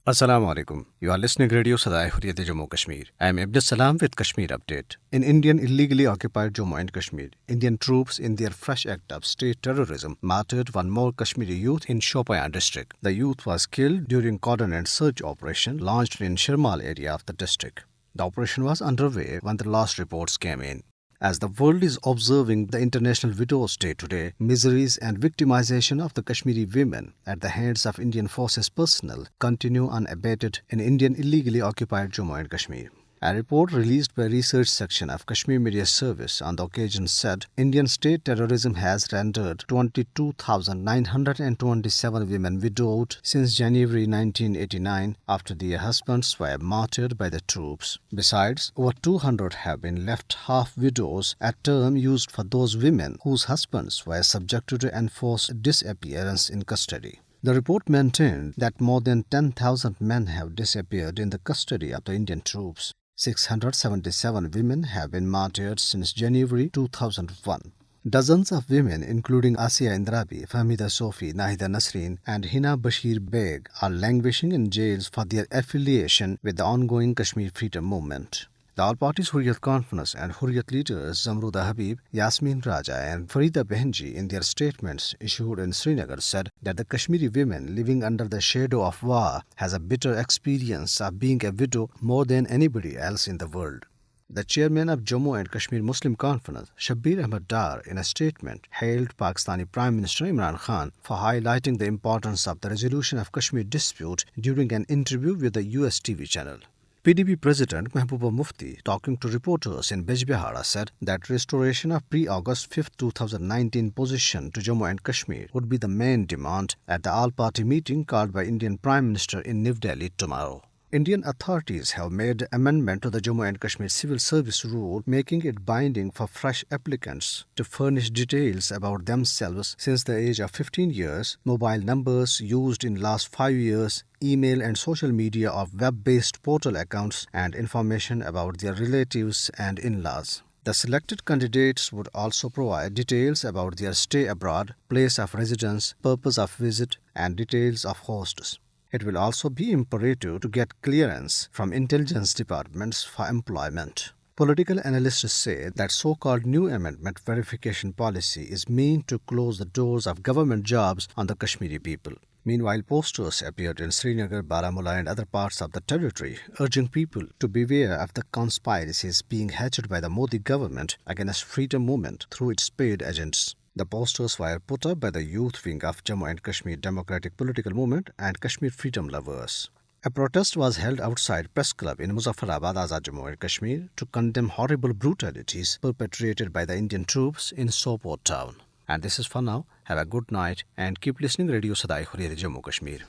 Assalamu alaikum. You are listening Radio Sadai Hurriyat Jammu Kashmir. I am Abdus Salam with Kashmir Update. In Indian illegally occupied Jammu and Kashmir, Indian troops in their fresh act of state terrorism martyred one more Kashmiri youth in Shopian district. The youth was killed during coordinated search operation launched in Shirmal area of the district. The operation was underway when the last reports came in. As the world is observing the International Widows' Day today, miseries and victimization of the Kashmiri women at the hands of Indian forces personnel continue unabated in Indian illegally occupied Jammu and Kashmir. A report released by Research Section of Kashmir Media Service on the occasion said Indian state terrorism has rendered 22,927 women widowed since January 1989 after their husbands were martyred by the troops. Besides, over 200 have been left half widows, a term used for those women whose husbands were subjected to enforced disappearance in custody. The report maintained that more than 10,000 men have disappeared in the custody of the Indian troops. 677 women have been martyred since January 2001. Dozens of women, including Asiya Indrabi, Fahmida Sofi, Nahida Nasreen, and Hina Bashir Beg, are languishing in jails for their affiliation with the ongoing Kashmir Freedom Movement. The All Parties Hurriyat Conference and Hurriyat leaders Zamruda Habib, Yasmin Raja, and Farida Behenji, in their statements issued in Srinagar, said that the Kashmiri women living under the shadow of war has a bitter experience of being a widow more than anybody else in the world. The chairman of Jammu and Kashmir Muslim Conference, Shabbir Ahmad Dar, in a statement, hailed Pakistani Prime Minister Imran Khan for highlighting the importance of the resolution of Kashmir dispute during an interview with the US TV channel. PDP President Mehbooba Mufti, talking to reporters in Bijbehara, said that restoration of pre-August 5, 2019 position to Jammu and Kashmir would be the main demand at the all-party meeting called by Indian Prime Minister in New Delhi tomorrow. Indian authorities have made amendment to the Jammu and Kashmir Civil Service Rule, making it binding for fresh applicants to furnish details about themselves since the age of 15 years, mobile numbers used in last 5 years, email and social media of web-based portal accounts, and information about their relatives and in-laws. The selected candidates would also provide details about their stay abroad, place of residence, purpose of visit, and details of hosts. It will also be imperative to get clearance from intelligence departments for employment. Political analysts say that so-called new amendment verification policy is meant to close the doors of government jobs on the Kashmiri people. Meanwhile, posters appeared in Srinagar, Baramulla and other parts of the territory urging people to beware of the conspiracies being hatched by the Modi government against freedom movement through its paid agents. The posters were put up by the youth wing of Jammu and Kashmir Democratic Political Movement and Kashmir Freedom Lovers. A protest was held outside Press Club in Muzaffarabad, Azad Jammu and Kashmir to condemn horrible brutalities perpetrated by the Indian troops in Sopore town. And this is for now. Have a good night and keep listening Radio Sadai Hurriyat Jammu Kashmir.